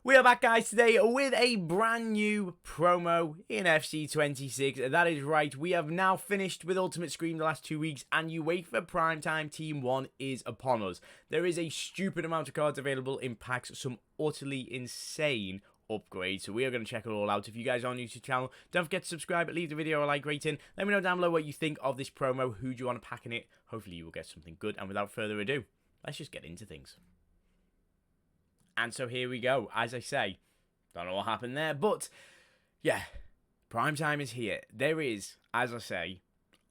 We are back, guys, today with a brand new promo in FC26. That is right, we have now finished with Ultimate Scream the last 2 weeks, and UEFA Primetime Team 1 is upon us. There is a stupid amount of cards available in packs, some utterly insane upgrades, so we are going to check it all out. If you guys are new to the channel, don't forget to subscribe, leave the video a like rating, let me know down below what you think of this promo, who do you want to pack in it. Hopefully you will get something good, and without further ado, let's just get into things. And so here we go. As I say, don't know what happened there, but yeah, prime time is here. There is, as I say,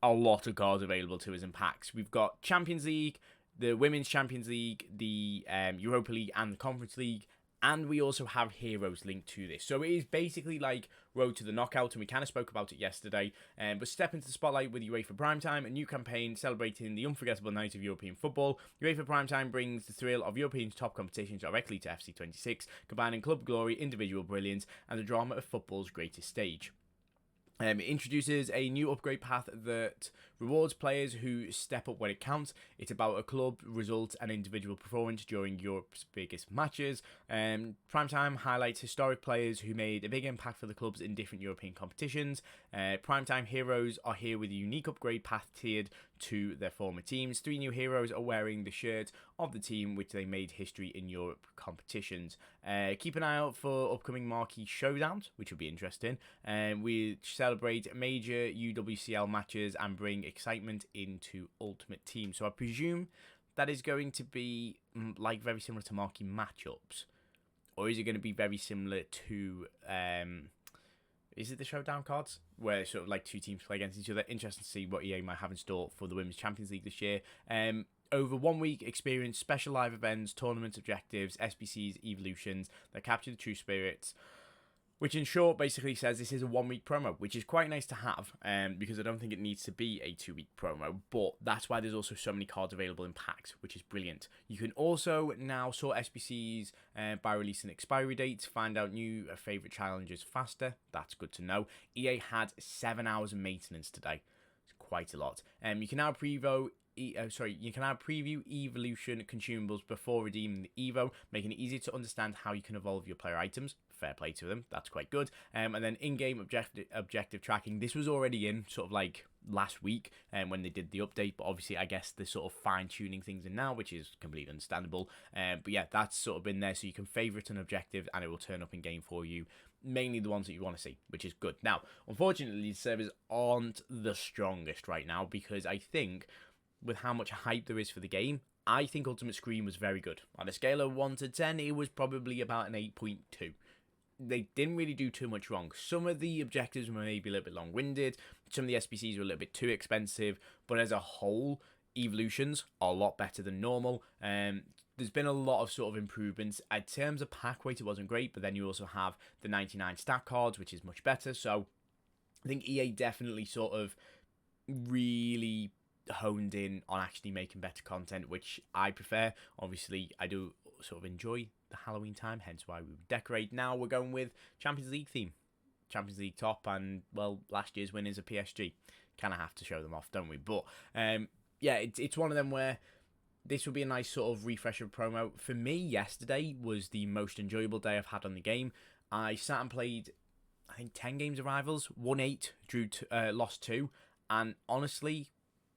a lot of cards available to us in packs. We've got Champions League, the Women's Champions League, the Europa League, and the Conference League. And we also have heroes linked to this. So it is basically like Road to the Knockout, and we kind of spoke about it yesterday. But step into the spotlight with UEFA Primetime, a new campaign celebrating the unforgettable night of European football. UEFA Primetime brings the thrill of European top competitions directly to FC26, combining club glory, individual brilliance, and the drama of football's greatest stage. It introduces a new upgrade path that rewards players who step up when it counts. It's about a club, result, and individual performance during Europe's biggest matches. Primetime highlights historic players who made a big impact for the clubs in different European competitions. Primetime heroes are here with a unique upgrade path tiered to their former teams. 3 new heroes are wearing the shirt of the team which they made history in Europe competitions. Keep an eye out for upcoming marquee showdowns, which will be interesting. We celebrate major UWCL matches and bring excitement into Ultimate Team. So I presume that is going to be like very similar to marquee matchups, or is it going to be very similar to is it the showdown cards where sort of like 2 teams play against each other? Interesting to see what EA might have in store for the Women's Champions League this year. Over 1 week, experience special live events, tournament objectives, SBCs, evolutions that capture the true spirits. Which in short basically says this is a 1 week promo, which is quite nice to have, because I don't think it needs to be a 2 week promo, but that's why there's also so many cards available in packs, which is brilliant. You can also now sort SBCs by releasing expiry dates, find out new favourite challenges faster. That's good to know. EA had 7 hours of maintenance today. It's quite a lot. You can now preview evolution consumables before redeeming the Evo, making it easy to understand how you can evolve your player items. Fair play to them, that's quite good. And then in-game objective tracking. This was already in sort of like last week when they did the update, but obviously I guess they're sort of fine-tuning things in now, which is completely understandable. But yeah, that's sort of been there, so you can favourite an objective and it will turn up in-game for you. Mainly the ones that you want to see, which is good. Now, unfortunately, these servers aren't the strongest right now because I think with how much hype there is for the game, I think Ultimate Scream was very good. On a scale of 1 to 10, it was probably about an 8.2. They didn't really do too much wrong. Some of the objectives were maybe a little bit long-winded. Some of the SBCs were a little bit too expensive. But as a whole, evolutions are a lot better than normal. There's been a lot of sort of improvements. In terms of pack weight, it wasn't great. But then you also have the 99 stat cards, which is much better. So I think EA definitely sort of really honed in on actually making better content, which I prefer. Obviously, I do sort of enjoy the Halloween time, hence why we would decorate. Now we're going with Champions League theme. Champions League top, and well, last year's winners are PSG. Kind of have to show them off, don't we? But yeah, it's one of them where this will be a nice sort of refresher promo. For me, yesterday was the most enjoyable day I've had on the game. I sat and played, I think, 10 games of Rivals, won 8, lost 2, and honestly,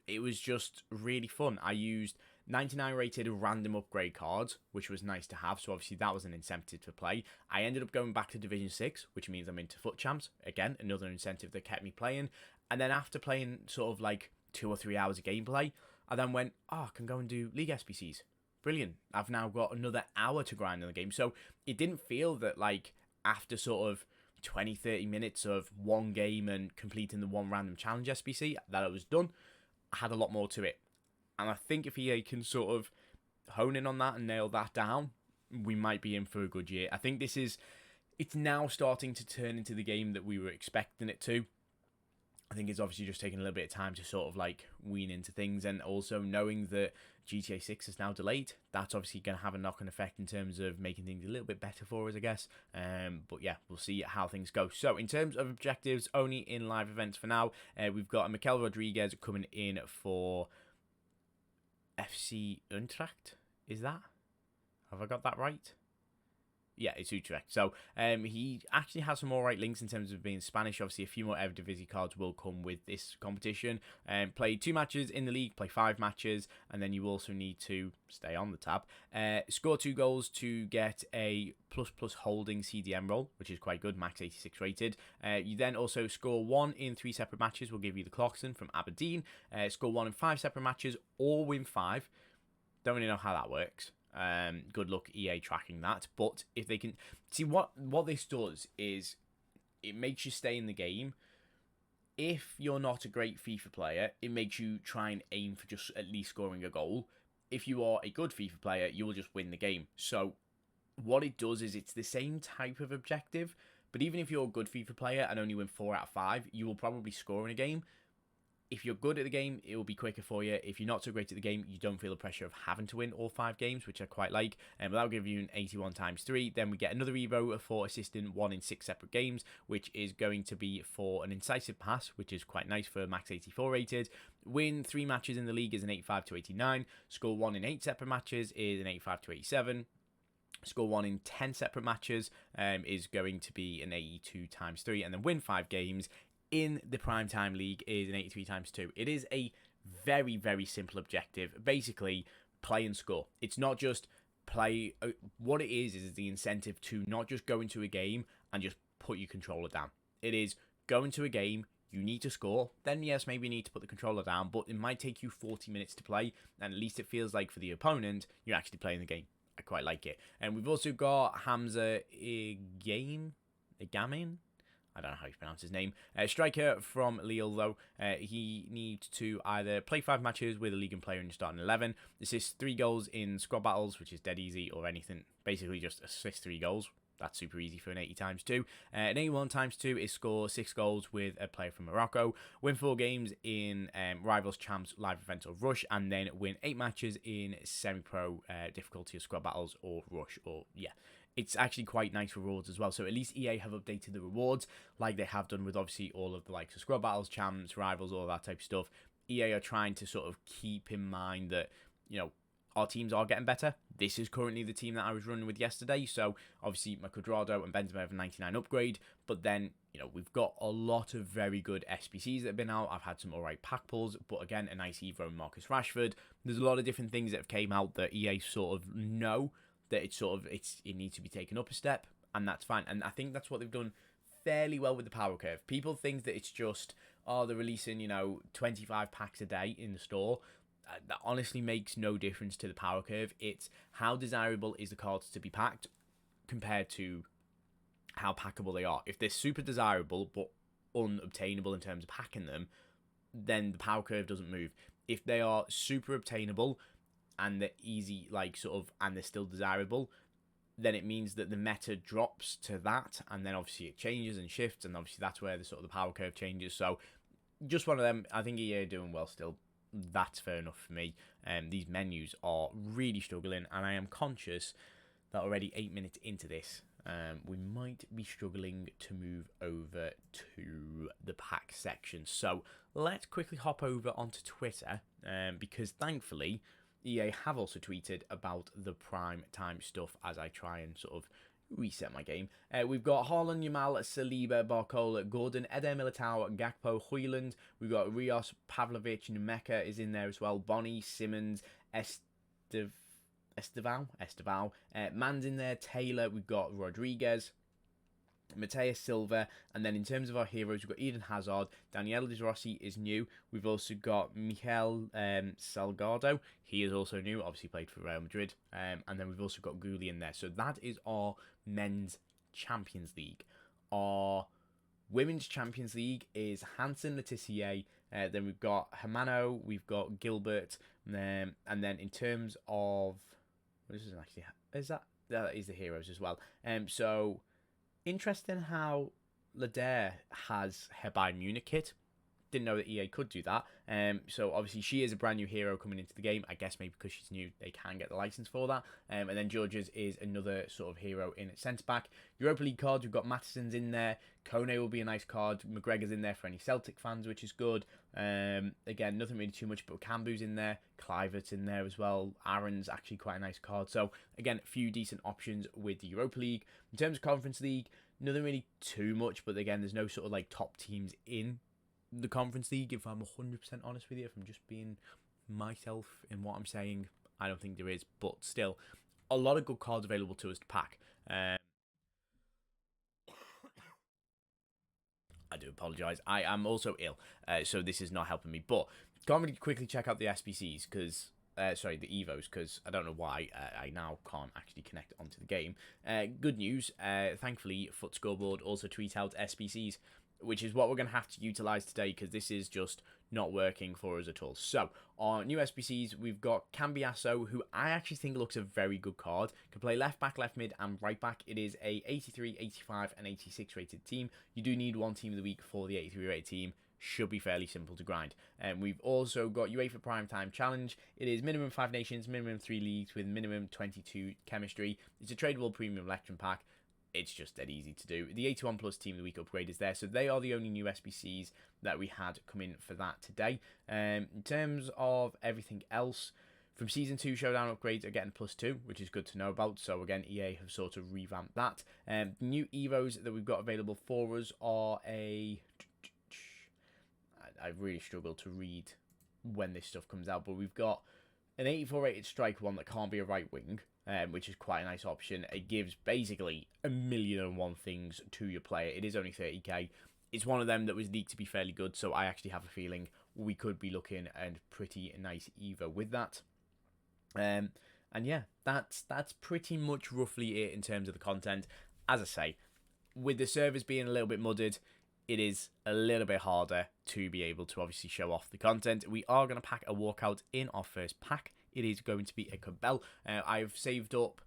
it was just really fun. I used 99 rated random upgrade cards, which was nice to have, so obviously that was an incentive to play. I ended up going back to Division 6, which means I'm into FUT Champs. Again, another incentive that kept me playing. And then after playing sort of like 2 or 3 hours of gameplay, I then went, oh, I can go and do League SBCs. Brilliant. I've now got another hour to grind in the game. So it didn't feel that like after sort of 20-30 minutes of one game and completing the one random challenge SBC that I was done. I had a lot more to it. And I think if EA can sort of hone in on that and nail that down, we might be in for a good year. I think it's now starting to turn into the game that we were expecting it to. I think it's obviously just taking a little bit of time to sort of like wean into things, and also knowing that GTA 6 is now delayed, that's obviously going to have a knock-on effect in terms of making things a little bit better for us, I guess. But yeah, we'll see how things go. So in terms of objectives, only in live events for now, we've got Mikel Rodriguez coming in for FC Utrecht. Is that? Have I got that right? Yeah, it's Utrecht. So he actually has some all right links in terms of being Spanish. Obviously, a few more Eredivisie cards will come with this competition. Play 2 matches in the league, play 5 matches, and then you also need to stay on the tab. Score 2 goals to get a plus holding CDM role, which is quite good, max 86 rated. You then also score 1 in 3 separate matches, will give you the Clarkson from Aberdeen. Score 1 in 5 separate matches, or win 5. Don't really know how that works. Good luck EA tracking that, but if they can see what this does is it makes you stay in the game. If you're not a great FIFA player, it makes you try and aim for just at least scoring a goal. If you are a good FIFA player, you will just win the game. So what it does is it's the same type of objective, but even if you're a good FIFA player and only win 4 out of 5, you will probably score in a game. If you're good at the game, it will be quicker for you. If you're not so great at the game, you don't feel the pressure of having to win all 5 games, which I quite like. But that'll give you an 81 times 3. Then we get another Evo for assisting 1 in 6 separate games, which is going to be for an incisive pass, which is quite nice for max 84 rated. Win 3 matches in the league is an 85 to 89. Score 1 in 8 separate matches is an 85 to 87. Score 1 in 10 separate matches is going to be an 82 times 3. And then win 5 games in the Primetime League is an 83 times 2. It is a very, very simple objective. Basically, play and score. It's not just play. What it is the incentive to not just go into a game and just put your controller down. It is go into a game, you need to score. Then, yes, maybe you need to put the controller down, but it might take you 40 minutes to play, and at least it feels like for the opponent, you're actually playing the game. I quite like it. And we've also got Hamza Igamin. I don't know how you pronounce his name. Striker from Lille, though. He needs to either play 5 matches with a league and player in your starting 11, assist 3 goals in squad battles, which is dead easy, or anything. Basically, just assist 3 goals. That's super easy for an 80 times 2. An 81 times 2 is score 6 goals with a player from Morocco. Win 4 games in Rivals, Champs, Live Events, or Rush. And then win 8 matches in semi-pro difficulty of squad battles or Rush. Or, yeah. It's actually quite nice rewards as well. So at least EA have updated the rewards like they have done with obviously all of the likes of squad battles, champs, rivals, all that type of stuff. EA are trying to sort of keep in mind that, you know, our teams are getting better. This is currently the team that I was running with yesterday. So obviously my Cuadrado and Benzema have a 99 upgrade. But then, you know, we've got a lot of very good SBCs that have been out. I've had some alright pack pulls. But again, a nice Evo and Marcus Rashford. There's a lot of different things that have came out that EA sort of know that it needs to be taken up a step, and that's fine. And I think that's what they've done fairly well with the power curve. People think that it's just, they're releasing, 25 packs a day in the store. That honestly makes no difference to the power curve. It's how desirable is the cards to be packed compared to how packable they are. If they're super desirable but unobtainable in terms of packing them, then the power curve doesn't move. If they are super obtainable and they're easy, and they're still desirable, then it means that the meta drops to that, and then obviously it changes and shifts, and obviously that's where the power curve changes. So just one of them. I think EA are doing well still. That's fair enough for me. These menus are really struggling, and I am conscious that already 8 minutes into this, we might be struggling to move over to the pack section. So let's quickly hop over onto Twitter, because thankfully EA have also tweeted about the prime time stuff as I try and sort of reset my game. We've got Haaland, Yamal, Saliba, Barcola, Gordon, Eder Militao, Gakpo, Højlund. We've got Rios, Pavlovic, Numeka is in there as well. Bonnie, Simmons, Esteval. Man's in there. Taylor. We've got Rodriguez, Mateus Silva, and then in terms of our heroes, we've got Eden Hazard. Daniele De Rossi is new. We've also got Mikel Salgado. He is also new, obviously played for Real Madrid. And then we've also got Gulli in there. So that is our men's Champions League. Our women's Champions League is Hansen, Letitia. Then we've got Hermano, we've got Gilbert, and then in terms of what is it actually? That is the heroes as well. So interesting how Leder has her Bayern Munich kit. Didn't know that EA could do that. So obviously she is a brand new hero coming into the game. I guess maybe because she's new, they can get the license for that. And then Georgia's is another sort of hero in its centre back. Europa League cards, we've got Mattison's in there. Kone will be a nice card. McGregor's in there for any Celtic fans, which is good. Again, nothing really too much, but Cambu's in there. Clivert's in there as well. Aaron's actually quite a nice card. So again, a few decent options with the Europa League. In terms of Conference League, nothing really too much, but again, there's no sort of like top teams in the Conference League, if I'm 100% honest with you. If I'm just being myself in what I'm saying, I don't think there is, but still, a lot of good cards available to us to pack. I do apologise. I am also ill, so this is not helping me. But can't really quickly check out the SBCs because, sorry, the evos, because I don't know why I now can't actually connect onto the game. Good news. Thankfully, Foot Scoreboard also tweet out SBCs, which is what we're going to have to utilise today because this is just not working for us at all. So, our new SBCs, we've got Cambiasso, who I actually think looks a very good card. Can play left back, left mid, and right back. It is a 83, 85, and 86 rated team. You do need one team of the week for the 83 rated team. Should be fairly simple to grind. And we've also got UEFA Primetime Challenge. It is minimum 5 nations, minimum 3 leagues with minimum 22 chemistry. It's a tradable premium election pack. It's just that easy to do. The 81 plus team of the week upgrade is there. So they are the only new SBCs that we had come in for that today. In terms of everything else, from Season 2 Showdown upgrades are getting +2, which is good to know about. So again, EA have sort of revamped that. The new Evos that we've got available for us are a... I really struggle to read when this stuff comes out, but we've got an 84 rated striker one that can't be a right wing. Which is quite a nice option. It gives basically 1,000,001 things to your player. It is only 30k. It's one of them that was leaked to be fairly good, so I actually have a feeling we could be looking at a pretty nice Evo with that. And yeah, that's pretty much roughly it in terms of the content. As I say, with the servers being a little bit mudded, it is a little bit harder to be able to obviously show off the content. We are going to pack a walkout in our first pack. It is going to be a Cabell. I've saved up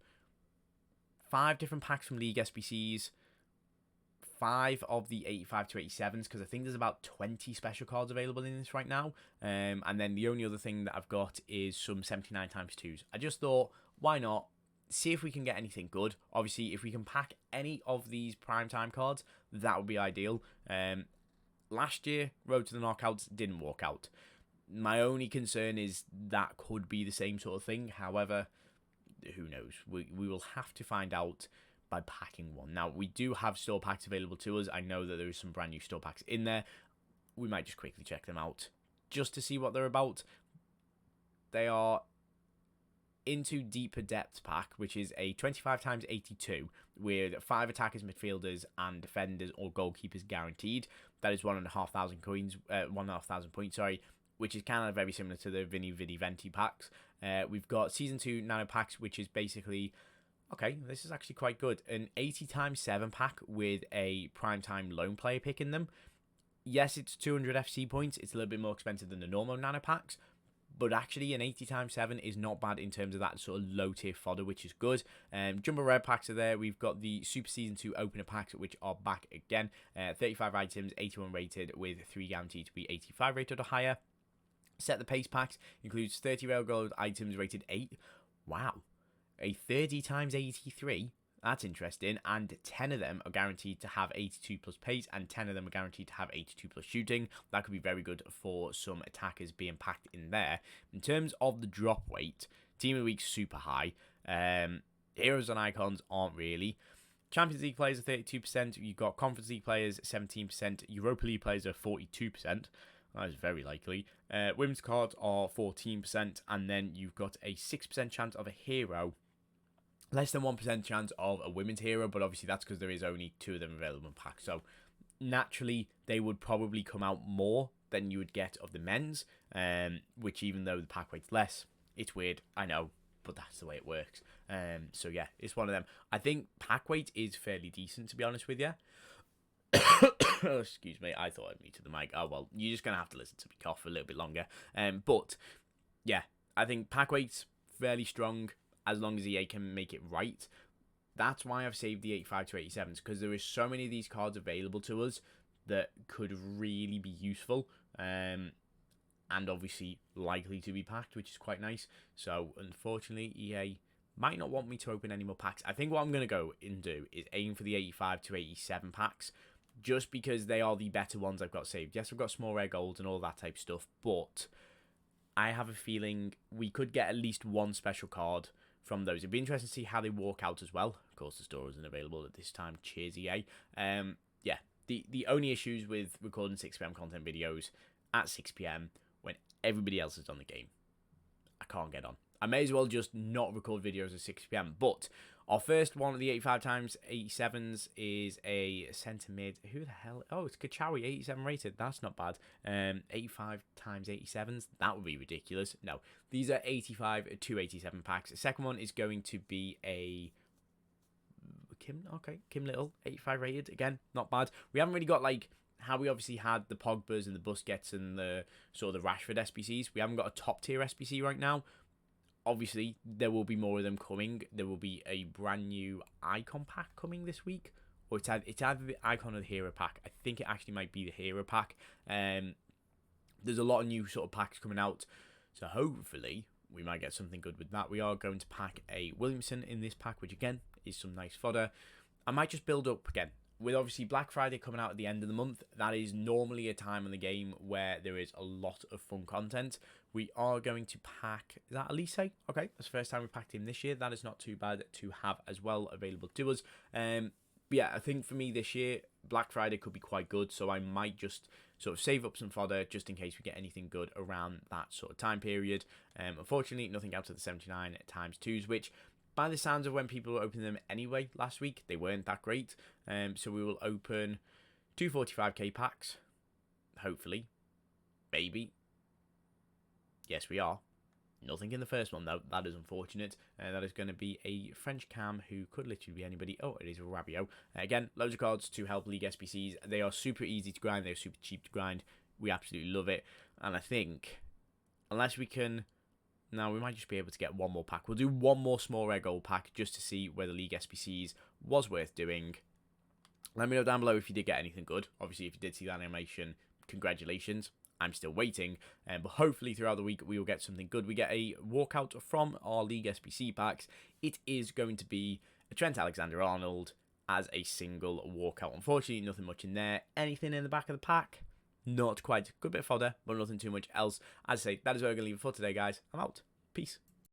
5 different packs from League SBCs, 5 of the 85 to 87s, because I think there's about 20 special cards available in this right now. And then the only other thing that I've got is some 79 times 2s. I just thought, why not? See if we can get anything good. Obviously, if we can pack any of these primetime cards, that would be ideal. Last year, Road to the Knockouts didn't work out. My only concern is that could be the same sort of thing. However, who knows? We will have to find out by packing one. Now, we do have store packs available to us. I know that there is some brand new store packs in there. We might just quickly check them out just to see what they're about. They are Into Deeper Depth pack, which is a 25 times 82 with 5 attackers, midfielders, and defenders or goalkeepers guaranteed. That is 1,500 coins, 1,500 points, sorry, which is kind of very similar to the Vini Vidi Venti packs. We've got Season 2 Nano packs, which is basically, okay, this is actually quite good. An 80 times 7 pack with a primetime loan player pick in them. Yes, it's 200 FC points. It's a little bit more expensive than the normal Nano packs, but actually an 80 times 7 is not bad in terms of that sort of low tier fodder, which is good. Jumbo Red packs are there. We've got the Super Season 2 opener packs, which are back again. 35 items, 81 rated with 3 guaranteed to be 85 rated or higher. Set the Pace packs includes 30 railroad items rated 8. Wow. A 30 times 83. That's interesting. And 10 of them are guaranteed to have 82 plus pace, and 10 of them are guaranteed to have 82 plus shooting. That could be very good for some attackers being packed in there. In terms of the drop weight, Team of the Week super high. Heroes and icons aren't really. Champions League players are 32%. You've got Conference League players 17%. Europa League players are 42%. That is very likely. Women's cards are 14%, and then you've got a 6% chance of a hero. Less than 1% chance of a women's hero, but obviously that's because there is only 2 of them available in packs. So naturally, they would probably come out more than you would get of the men's, which even though the pack weight's less, it's weird, I know, but that's the way it works. So yeah, it's one of them. I think pack weight is fairly decent, to be honest with you. Oh, excuse me, I thought I'd muted the mic. Oh, well, you're just going to have to listen to me cough for a little bit longer. But, yeah, I think pack weight's fairly strong as long as EA can make it right. That's why I've saved the 85 to 87s, because there is so many of these cards available to us that could really be useful. And obviously likely to be packed, which is quite nice. So unfortunately, EA might not want me to open any more packs. I think what I'm going to go and do is aim for the 85 to 87 packs, just because they are the better ones I've got saved. Yes, I've got small rare golds and all that type of stuff, but I have a feeling we could get at least one special card from those. It'd be interesting to see how they walk out as well. Of course, the store isn't available at this time. Cheers, EA. Yeah, the only issues with recording 6 PM content videos at 6 PM when everybody else is on the game, I can't get on. I may as well just not record videos at 6 PM. But our first one of the 85 times 87s is a centre mid. Who the hell? Oh, it's Kachawi, 87 rated. That's not bad. 85 times 87s. That would be ridiculous. No, these are 85 to 87 packs. The second one is going to be a Kim Little, 85 rated. Again, not bad. We haven't really got like how we obviously had the Pogbas and the Busquets and the sort of the Rashford SBCs. We haven't got a top tier SBC right now. Obviously, there will be more of them coming. There will be a brand new icon pack coming this week, or it's either the icon or the hero pack. I think it actually might be the hero pack. There's a lot of new sort of packs coming out, so hopefully we might get something good with that. We are going to pack a Williamson in this pack, which again is some nice fodder. I might just build up again. With obviously Black Friday coming out at the end of the month, that is normally a time in the game where there is a lot of fun content. We are going to pack, is that Elise? Okay, that's the first time we packed him this year. That is not too bad to have as well available to us. But yeah, I think for me this year, Black Friday could be quite good, so I might just sort of save up some fodder just in case we get anything good around that sort of time period. Unfortunately, nothing out of the 79 times 2s, which by the sounds of when people were opening them anyway last week, they weren't that great. So we will open 2 45k packs, hopefully. Maybe. Yes, we are. Nothing in the first one, though. That is unfortunate. That is going to be a French cam who could literally be anybody. Oh, it is Rabiot. Again, loads of cards to help League SBCs. They are super easy to grind. They are super cheap to grind. We absolutely love it. And I think, unless we can... Now, we might just be able to get one more pack. We'll do one more small rare gold pack just to see whether League SBCs was worth doing. Let me know down below if you did get anything good. Obviously, if you did see that animation, congratulations. I'm still waiting. But hopefully throughout the week, we will get something good. We get a walkout from our League SBC packs. It is going to be a Trent Alexander-Arnold as a single walkout. Unfortunately, nothing much in there. Anything in the back of the pack? Not quite. Good bit of fodder, but nothing too much else. As I say, that is where we're going to leave it for today, guys. I'm out. Peace.